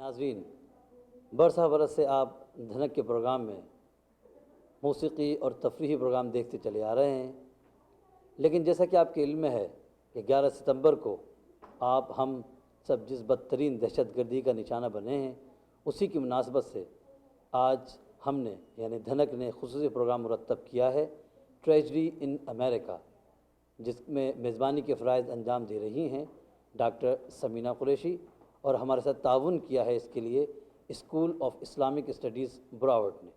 नाज़रीन, बरसा बरस से आप धनक के प्रोग्राम में मौसीकी और तफरीही प्रोग्राम देखते चले आ रहे हैं, लेकिन जैसा कि आपके इल्म में है कि 11 सितंबर को हम सब जिस बदतरीन दहशतगर्दी का निशाना बने हैं, उसी की मुनासबत से आज हमने यानी धनक ने खुसूसी प्रोग्राम मुरतब किया है ट्रेजडी इन अमेरिका, जिसमें मेज़बानी के फ़राइज़ अंजाम दे रही हैं डॉक्टर समीना कुरैशी, और हमारे साथ ताउन किया है इसके लिए स्कूल ऑफ इस्लामिक स्टडीज़ ब्रावर्ड ने।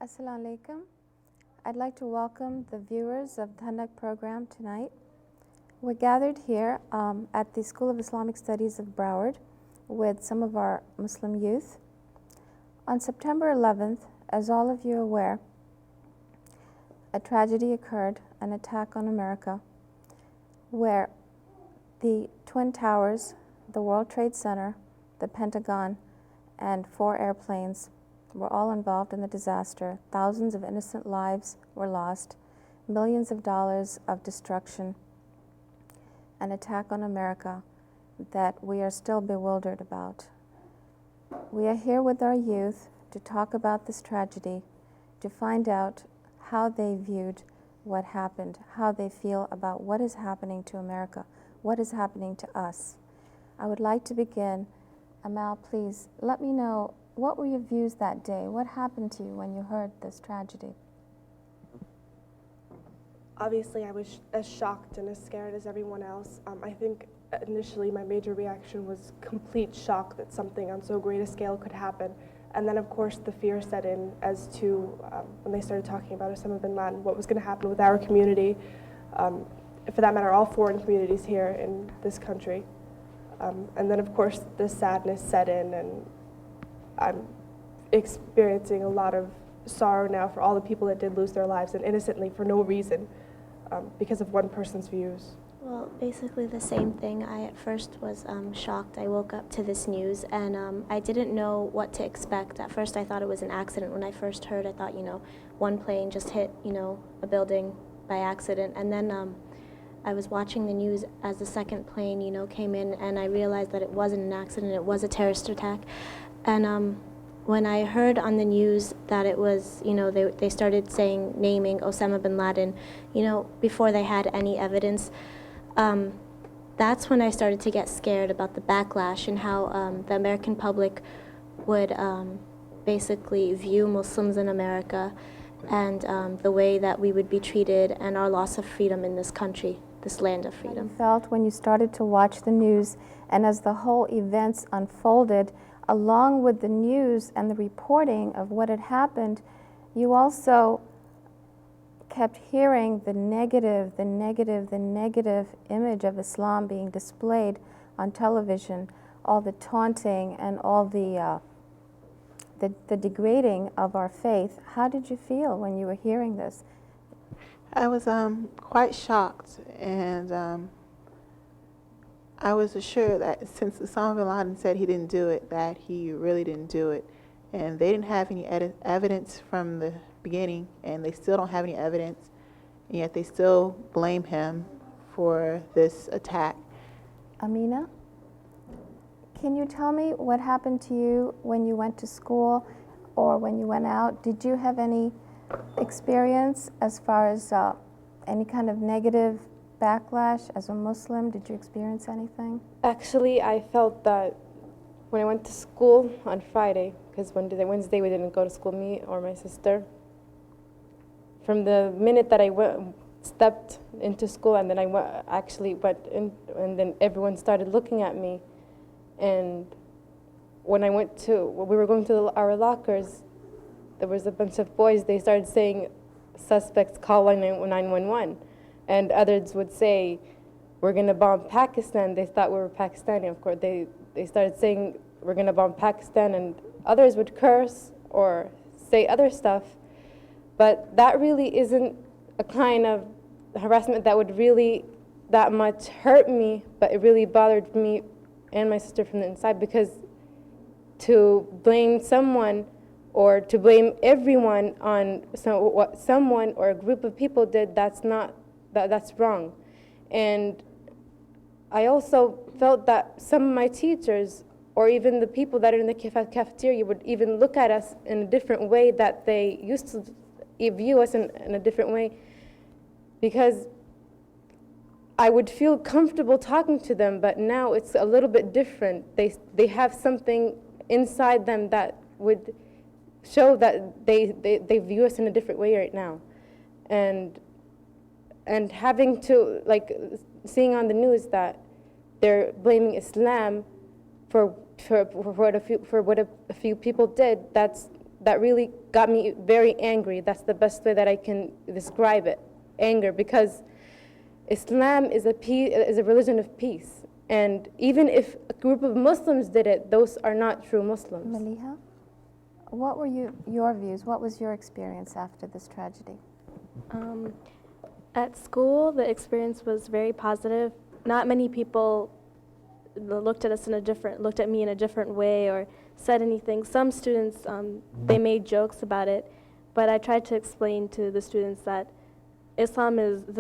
Assalamu alaikum. I'd like to welcome the viewers of Dhanak program tonight. We're gathered here at the School of Islamic Studies of Broward with some of our Muslim youth. On September 11th, as all of you are aware, a tragedy occurred, an attack on America, where the Twin Towers, the World Trade Center, the Pentagon, and 4 airplanes were all involved in the disaster. Thousands of innocent lives were lost, millions of dollars of destruction, an attack on America that we are still bewildered about. We are here with our youth to talk about this tragedy, to find out how they viewed what happened, how they feel about what is happening to America, what is happening to us. I would like to begin. Amal, please let me know, what were your views that day? What happened to you when you heard this tragedy? Obviously, I was as shocked and as scared as everyone else. I think initially my major reaction was complete shock that something on so great a scale could happen. And then, of course, the fear set in as to when they started talking about Osama bin Laden, what was going to happen with our community, for that matter, all foreign communities here in this country. And then, of course, the sadness set in, and I'm experiencing a lot of sorrow now for all the people that did lose their lives, and innocently for no reason, because of one person's views. Well, basically the same thing. I at first was shocked. I woke up to this news, and I didn't know what to expect. At first I thought it was an accident. When I first heard, I thought, one plane just hit, a building by accident. And then I was watching the news as the second plane, came in, and I realized that it wasn't an accident, it was a terrorist attack. And when I heard on the news that it was, they started naming Osama bin Laden, before they had any evidence, that's when I started to get scared about the backlash and how the American public would basically view Muslims in America, and the way that we would be treated, and our loss of freedom in this country, this land of freedom. How you felt when you started to watch the news, and as the whole events unfolded, along with the news and the reporting of what had happened, you also kept hearing the negative image of Islam being displayed on television, all the taunting and all the degrading of our faith. How did you feel when you were hearing this? I was quite shocked, and I was assured that since Osama bin Laden said he didn't do it, that he really didn't do it. And they didn't have any evidence from the beginning, and they still don't have any evidence, and yet they still blame him for this attack. Amina, can you tell me what happened to you when you went to school or when you went out? Did you have any experience as far as any kind of negative backlash as a Muslim? Did you experience anything? Actually, I felt that when I went to school on Friday, because Wednesday we didn't go to school, me or my sister. From the minute that I stepped into school, and then I went in, and then everyone started looking at me. And when we were going to our lockers, there was a bunch of boys. They started saying suspects call 911. And others would say, we're going to bomb Pakistan. They thought we were Pakistani. Of course, they started saying, we're going to bomb Pakistan. And others would curse or say other stuff. But that really isn't a kind of harassment that would really that much hurt me, but it really bothered me and my sister from the inside, because to blame someone or to blame everyone on what someone or a group of people did, that's wrong. And I also felt that some of my teachers or even the people that are in the cafeteria would even look at us in a different way, that they used to view us in a different way, because I would feel comfortable talking to them, but now it's a little bit different. They have something inside them that would show that they view us in a different way right now. And having to, like, seeing on the news that they're blaming Islam for what a few people did, that really got me very angry. That's the best way that I can describe it, anger, because Islam is a religion of peace. And even if a group of Muslims did it, those are not true Muslims. Maliha, what were your views? What was your experience after this tragedy? At school, the experience was very positive. Not many people looked at me in a different way or said anything. Some students, they made jokes about it, but I tried to explain to the students that this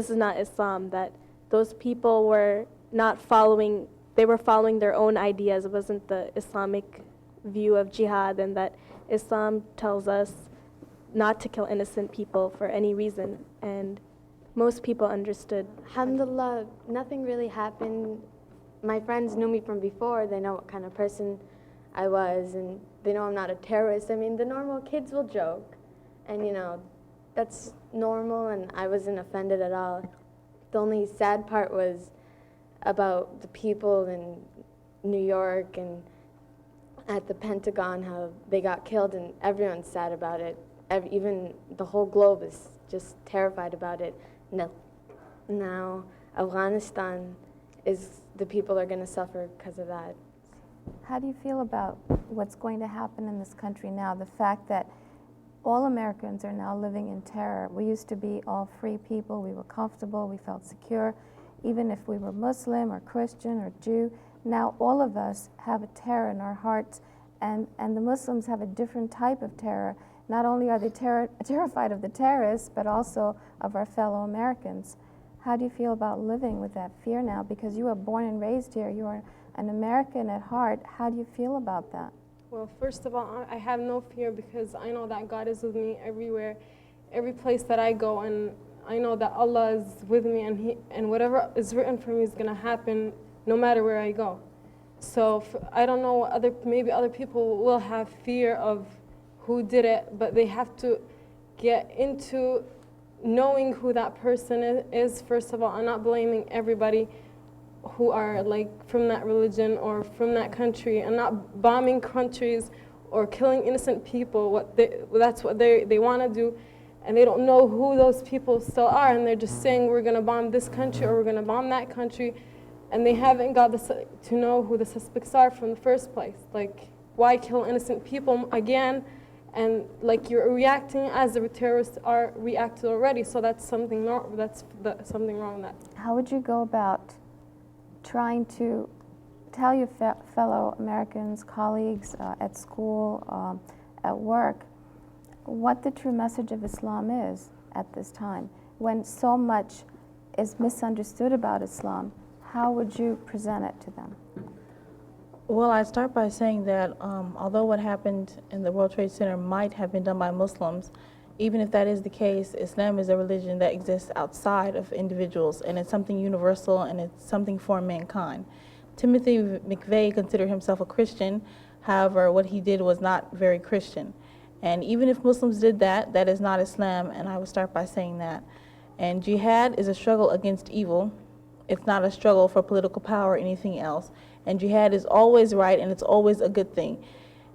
is not Islam, that those people were not following, they were following their own ideas. It wasn't the Islamic view of jihad, and that Islam tells us not to kill innocent people for any reason. And most people understood. Alhamdulillah, nothing really happened. My friends knew me from before. They know what kind of person I was, and they know I'm not a terrorist. I mean, the normal kids will joke, and that's normal, and I wasn't offended at all. The only sad part was about the people in New York and at the Pentagon, how they got killed, and everyone's sad about it. Even the whole globe is just terrified about it. Now Afghanistan the people are going to suffer because of that. How do you feel about what's going to happen in this country now? The fact that all Americans are now living in terror. We used to be all free people. We were comfortable. We felt secure, even if we were Muslim or Christian or Jew. Now all of us have a terror in our hearts, and the Muslims have a different type of terror. Not only are they terrified of the terrorists, but also of our fellow Americans. How do you feel about living with that fear now? Because you were born and raised here. You are an American at heart. How do you feel about that? Well, first of all, I have no fear, because I know that God is with me everywhere, every place that I go, and I know that Allah is with me, and whatever is written for me is going to happen no matter where I go. So I don't know, maybe other people will have fear of who did it, but they have to get into knowing who that person is, first of all, and not blaming everybody who are like from that religion or from that country, and not bombing countries or killing innocent people. That's what they want to do, and they don't know who those people still are, and they're just saying we're going to bomb this country or we're going to bomb that country, and they haven't got to know who the suspects are from the first place. Like, why kill innocent people again? And like, you're reacting as the terrorists are reacted already, so that's something wrong. Something wrong with that. How would you go about trying to tell your fellow Americans, colleagues at school, at work, what the true message of Islam is at this time, when so much is misunderstood about Islam? How would you present it to them? Well, I start by saying that although what happened in the World Trade Center might have been done by Muslims, even if that is the case, Islam is a religion that exists outside of individuals, and it's something universal, and it's something for mankind. Timothy McVeigh considered himself a Christian. However, what he did was not very Christian. And even if Muslims did that, that is not Islam, and I would start by saying that. And jihad is a struggle against evil. It's not a struggle for political power or anything else. And jihad is always right, and it's always a good thing.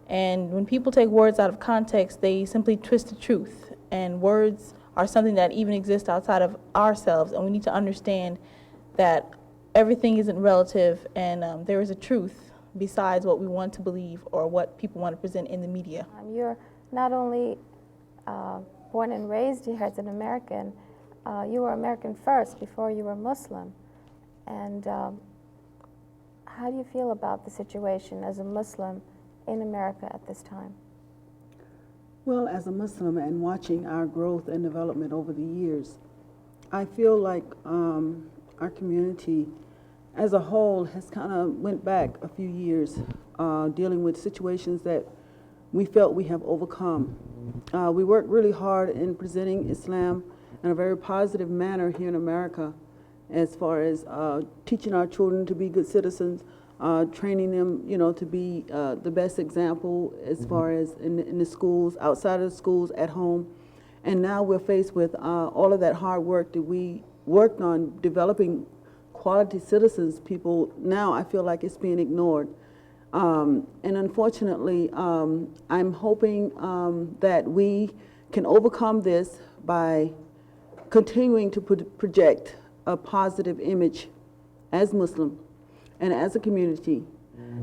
And when people take words out of context, they simply twist the truth. And words are something that even exists outside of ourselves, and we need to understand that everything isn't relative, and there is a truth besides what we want to believe or what people want to present in the media. You're not only born and raised here as an American, you were American first before you were Muslim. And how do you feel about the situation as a Muslim in America at this time? Well, as a Muslim and watching our growth and development over the years, I feel like our community as a whole has kind of went back a few years dealing with situations that we felt we have overcome. We worked really hard in presenting Islam in a very positive manner here in America, as far as teaching our children to be good citizens, training them, to be the best example as far as in the schools, outside of the schools, at home. And now we're faced with all of that hard work that we worked on developing quality citizens. People now, I feel like it's being ignored. And unfortunately, I'm hoping that we can overcome this by continuing to project a positive image as Muslim and as a community,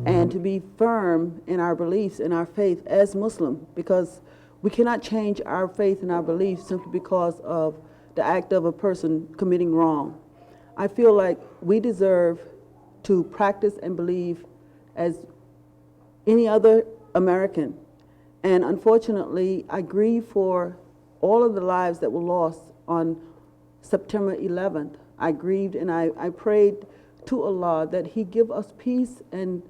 and to be firm in our beliefs and our faith as Muslim, because we cannot change our faith and our beliefs simply because of the act of a person committing wrong. I feel like we deserve to practice and believe as any other American. And unfortunately, I grieve for all of the lives that were lost on September 11th. I grieved and I prayed to Allah that He give us peace and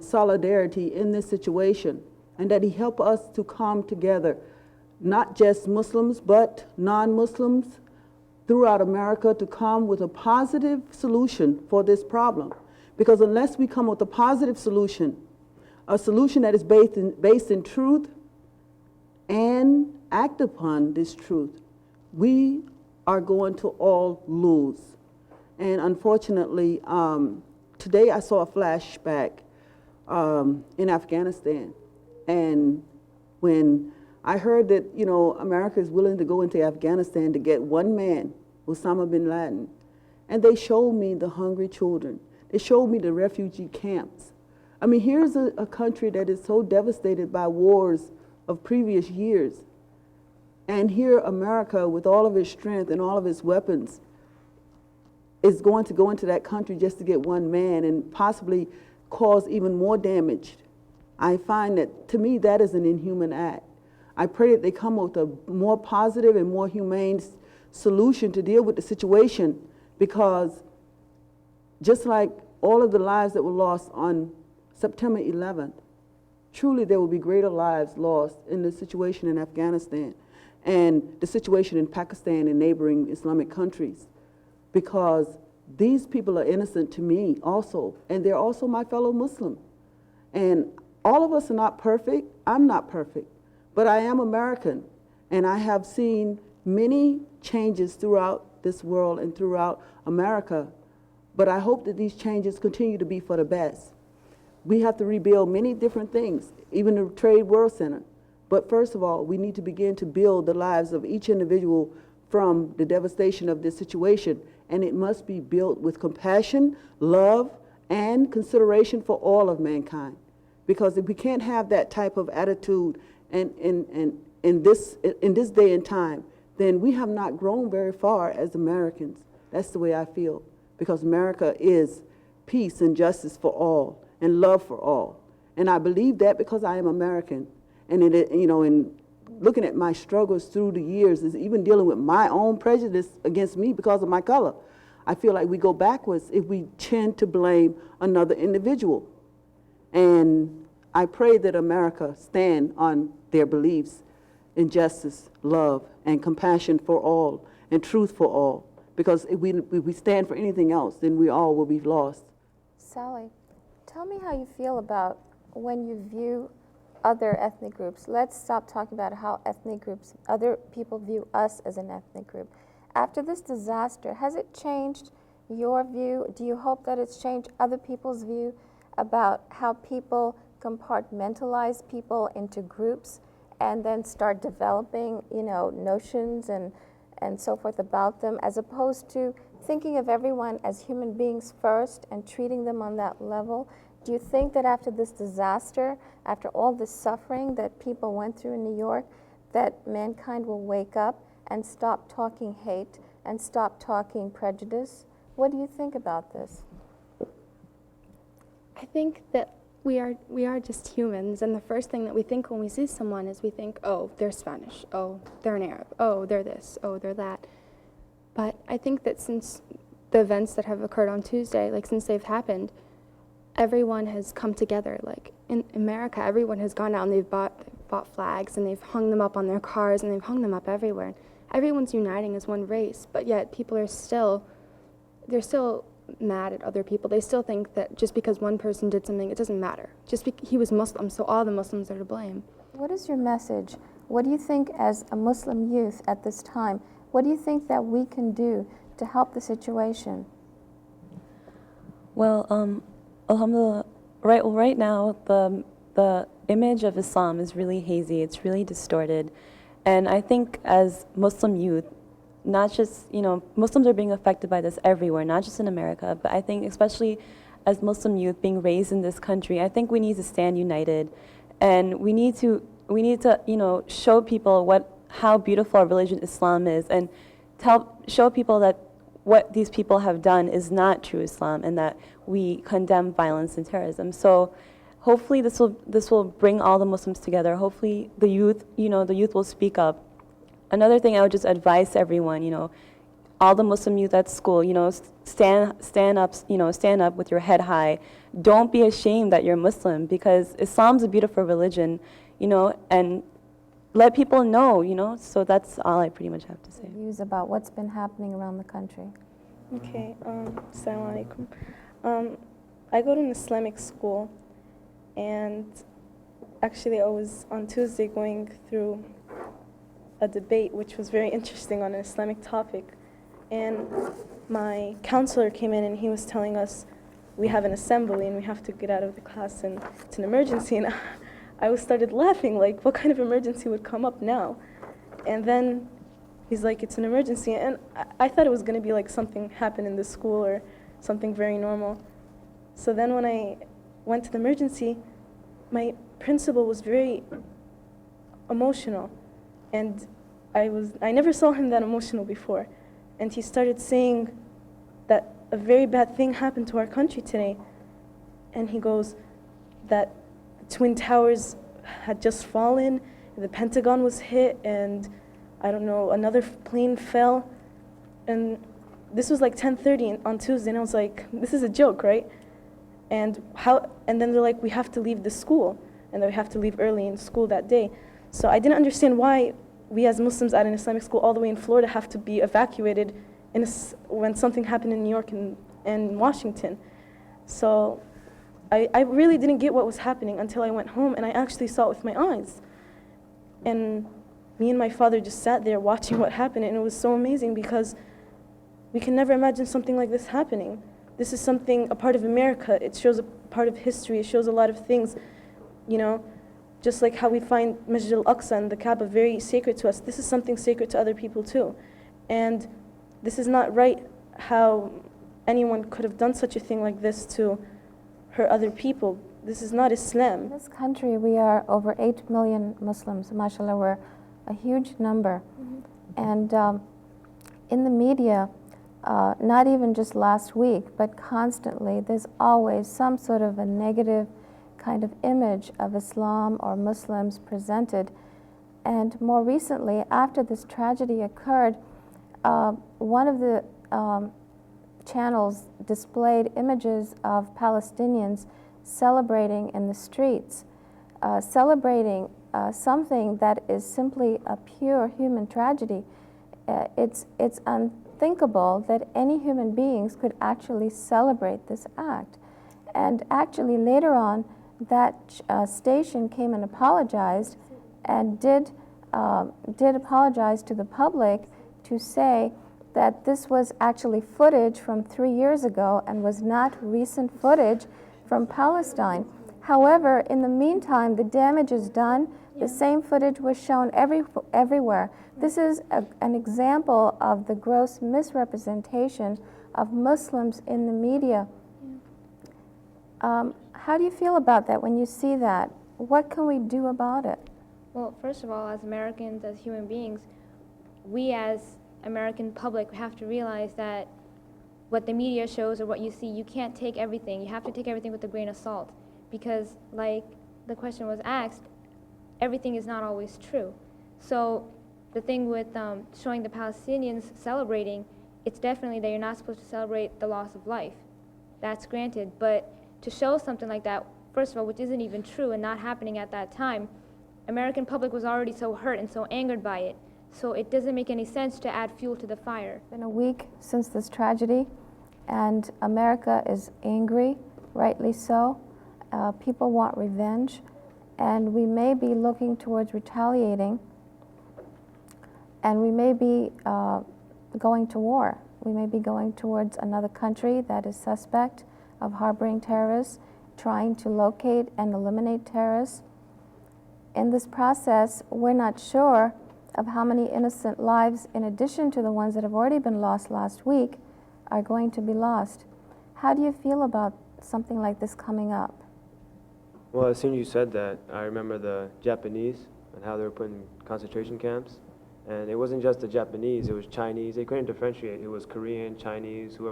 solidarity in this situation, and that He help us to come together, not just Muslims, but non-Muslims throughout America, to come with a positive solution for this problem. Because unless we come with a positive solution, a solution that is based in truth and act upon this truth, we are going to all lose. And unfortunately, today I saw a flashback in Afghanistan. And when I heard that, America is willing to go into Afghanistan to get one man, Osama bin Laden, and they showed me the hungry children. They showed me the refugee camps. I mean, here's a country that is so devastated by wars of previous years. And here America, with all of its strength and all of its weapons, is going to go into that country just to get one man and possibly cause even more damage. I find that, to me, that is an inhuman act. I pray that they come up with a more positive and more humane solution to deal with the situation, because just like all of the lives that were lost on September 11th, truly there will be greater lives lost in the situation in Afghanistan and the situation in Pakistan and neighboring Islamic countries, because these people are innocent to me also, and they're also my fellow Muslim. And all of us are not perfect. I'm not perfect, but I am American, and I have seen many changes throughout this world and throughout America, but I hope that these changes continue to be for the best. We have to rebuild many different things, even the Trade World Center. But first of all, we need to begin to build the lives of each individual from the devastation of this situation. And it must be built with compassion, love, and consideration for all of mankind. Because if we can't have that type of attitude in this day and time, then we have not grown very far as Americans. That's the way I feel. Because America is peace and justice for all and love for all. And I believe that because I am American. And in looking at my struggles through the years, is even dealing with my own prejudice against me because of my color. I feel like we go backwards if we tend to blame another individual. And I pray that America stand on their beliefs in justice, love, and compassion for all, and truth for all. Because if we stand for anything else, then we all will be lost. Sally, tell me how you feel about when you view other ethnic groups. Let's stop talking about how ethnic groups, other people view us as an ethnic group. After this disaster, has it changed your view? Do you hope that it's changed other people's view about how people compartmentalize people into groups and then start developing, notions and so forth about them, as opposed to thinking of everyone as human beings first and treating them on that level? Do you think that after this disaster, after all this suffering that people went through in New York, that mankind will wake up and stop talking hate and stop talking prejudice? What do you think about this? I think that we are just humans, and the first thing that we think when we see someone is we think, oh, they're Spanish, oh, they're an Arab, oh, they're this, oh, they're that. But I think that since the events that have occurred on Tuesday, since they've happened, everyone has come together. Like in America, everyone has gone out and they've bought flags and they've hung them up on their cars and they've hung them up everywhere. Everyone's uniting as one race, but yet people are still mad at other people. They still think that just because one person did something, it doesn't matter. He was Muslim, so all the Muslims are to blame. What is your message? What do you think, as a Muslim youth at this time, what do you think that we can do to help the situation? Well, alhamdulillah, right now the image of Islam is really hazy. It's really distorted, and I think as Muslim youth, not just, Muslims are being affected by this everywhere, not just in America, but I think especially as Muslim youth being raised in this country, I think we need to stand united, and we need to show people how beautiful our religion Islam is, and show people that what these people have done is not true Islam, and that we condemn violence and terrorism. So hopefully this will bring all the Muslims together. Hopefully the youth will speak up. Another thing I would just advise everyone, all the Muslim youth at school, stand up with your head high. Don't be ashamed that you're Muslim, because Islam's a beautiful religion, and let people know, so that's all I pretty much have to say. Views about what's been happening around the country. Okay, Assalamu alaikum. I go to an Islamic school, and actually I was on Tuesday going through a debate which was very interesting on an Islamic topic, and my counselor came in and he was telling us we have an assembly and we have to get out of the class and it's an emergency, and I started laughing, like, what kind of emergency would come up now? And then he's like, it's an emergency, and I thought it was going to be like something happened in the school or something very normal. So then when I went to the emergency, my principal was very emotional, and I never saw him that emotional before. And he started saying that a very bad thing happened to our country today. And he goes that the Twin Towers had just fallen, the Pentagon was hit, and I don't know, another plane fell. And this was like 10:30 on Tuesday, and I was like, this is a joke, right? And then they're like, we have to leave the school, and that we have to leave early in school that day. So I didn't understand why we as Muslims at an Islamic school all the way in Florida have to be evacuated when something happened in New York and Washington. So I really didn't get what was happening until I went home and I actually saw it with my eyes. And me and my father just sat there watching what happened, and it was so amazing because we can never imagine something like this happening. This is something, a part of America. It shows a part of history. It shows a lot of things, just like how we find Masjid al-Aqsa and the Kaaba very sacred to us. This is something sacred to other people too. And this is not right how anyone could have done such a thing like this to hurt other people. This is not Islam. In this country, we are over 8 million Muslims. MashaAllah, we're a huge number. And in the media, not even just last week, but constantly, there's always some sort of a negative kind of image of Islam or Muslims presented. And more recently, after this tragedy occurred, one of the channels displayed images of Palestinians celebrating in the streets, celebrating something that is simply a pure human tragedy. It's unthinkable that any human beings could actually celebrate this act. And actually later on, that station came and apologized, and did apologize to the public to say that this was actually footage from 3 years ago and was not recent footage from Palestine. However, in the meantime, the damage is done. The same footage was shown everywhere. This is an example of the gross misrepresentation of Muslims in the media. How do you feel about that when you see that? What can we do about it? Well, first of all, as Americans, as human beings, we as American public have to realize that what the media shows or what you see, you can't take everything. You have to take everything with a grain of salt, because like the question was asked, everything is not always true. So the thing with showing the Palestinians celebrating, it's definitely that you're not supposed to celebrate the loss of life. That's granted, but to show something like that, first of all, which isn't even true and not happening at that time, American public was already so hurt and so angered by it. So it doesn't make any sense to add fuel to the fire. It's been a week since this tragedy, and America is angry, rightly so. People want revenge, and we may be looking towards retaliating, and we may be going to war. We may be going towards another country that is suspect of harboring terrorists, trying to locate and eliminate terrorists. In this process, we're not sure of how many innocent lives, in addition to the ones that have already been lost last week, are going to be lost. How do you feel about something like this coming up? Well, as soon as you said that, I remember the Japanese and how they were put in concentration camps. And it wasn't just the Japanese, it was Chinese. They couldn't differentiate. It was Korean, Chinese, who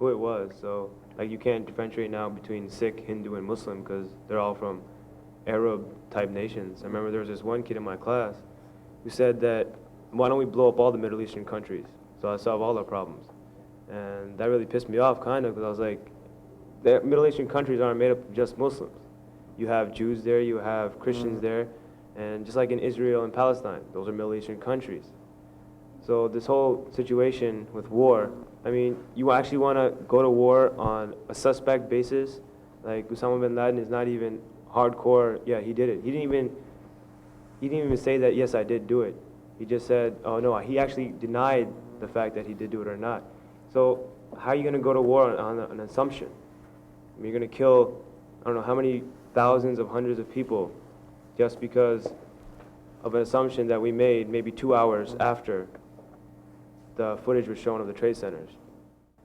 it was. So, like, you can't differentiate now between Sikh, Hindu, and Muslim because they're all from Arab-type nations. I remember there was this one kid in my class who said that, why don't we blow up all the Middle Eastern countries so I solve all our problems? And that really pissed me off, kind of, because I was like, the Middle Eastern countries aren't made up of just Muslims. You have Jews there, you have Christians there, and just like in Israel and Palestine, those are Middle Eastern countries. So this whole situation with war, I mean, you actually want to go to war on a suspect basis? Like Osama bin Laden is not even hardcore, yeah, he did it. He didn't even say that, yes, I did do it. He just said, oh no, he actually denied the fact that he did do it or not. So how are you going to go to war on an assumption? I mean, you're going to kill, I don't know how many thousands of hundreds of people just because of an assumption that we made maybe 2 hours after the footage was shown of the trade centers.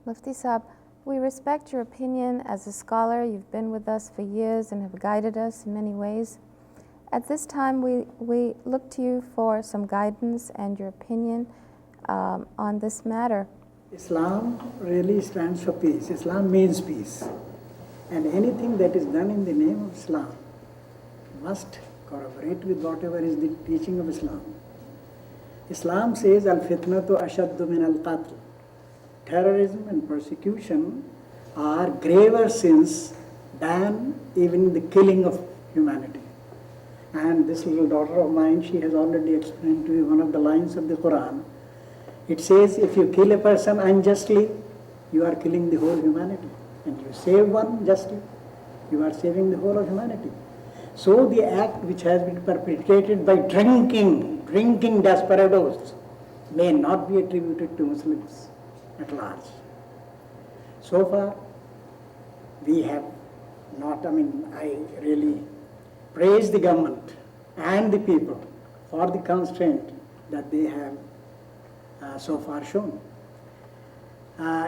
Mufti Saab, we respect your opinion as a scholar. You've been with us for years and have guided us in many ways. At this time, we look to you for some guidance and your opinion on this matter. Islam really stands for peace. Islam means peace. And anything that is done in the name of Islam must corroborate with whatever is the teaching of Islam. Islam says, al-fitnatu ashaddu min al-qatl. Terrorism and persecution are graver sins than even the killing of humanity. And this little daughter of mine, she has already explained to you one of the lines of the Quran. It says, if you kill a person unjustly, you are killing the whole humanity. And you save one justly, you are saving the whole of humanity. So the act which has been perpetrated by drinking desperados may not be attributed to Muslims at large. So far, we have not, I really praise the government and the people for the constraint that they have so far shown.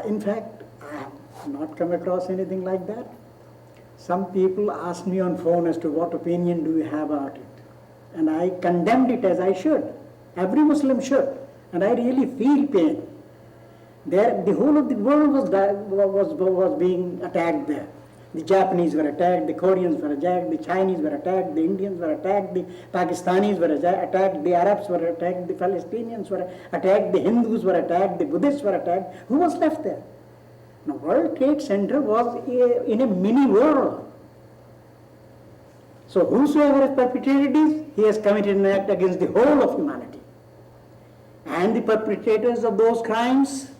In fact, I have not come across anything like that. Some people ask me on phone as to what opinion do you have about it. And I condemned it as I should. Every Muslim should. And I really feel pain. The whole of the world was being attacked there. The Japanese were attacked, the Koreans were attacked, the Chinese were attacked, the Indians were attacked, the Pakistanis were attacked, the Arabs were attacked, the Palestinians were attacked, the Hindus were attacked, the Buddhists were attacked. Who was left there? Now, World Trade Center was in a mini world. So whosoever has perpetrated this, he has committed an act against the whole of humanity. And the perpetrators of those crimes,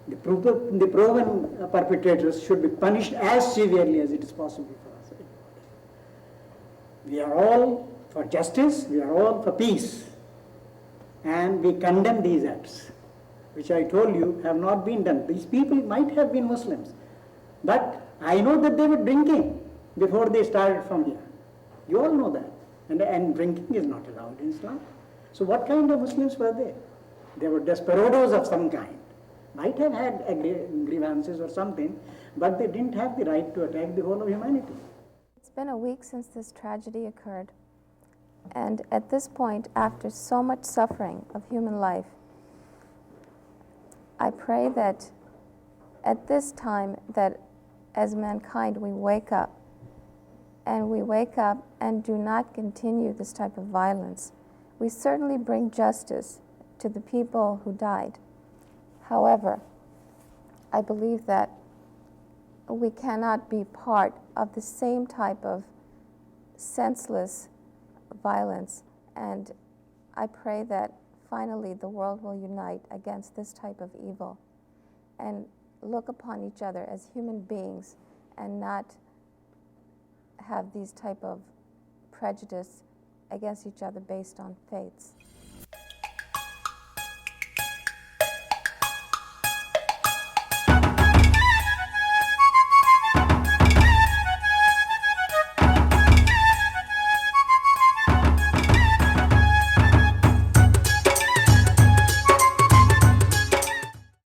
the proven perpetrators should be punished as severely as it is possible for us. We are all for justice, we are all for peace. And we condemn these acts, which I told you have not been done. These people might have been Muslims, but I know that they were drinking before they started from here. You all know that. And drinking is not allowed in Islam. So what kind of Muslims were they? They were desperados of some kind. Might have had grievances or something, but they didn't have the right to attack the whole of humanity. It's been a week since this tragedy occurred. And at this point, after so much suffering of human life, I pray that at this time that as mankind we wake up, and we wake up and do not continue this type of violence. We certainly bring justice to the people who died. However, I believe that we cannot be part of the same type of senseless violence, and I pray that finally the world will unite against this type of evil and look upon each other as human beings and not have these type of prejudice against each other based on faiths.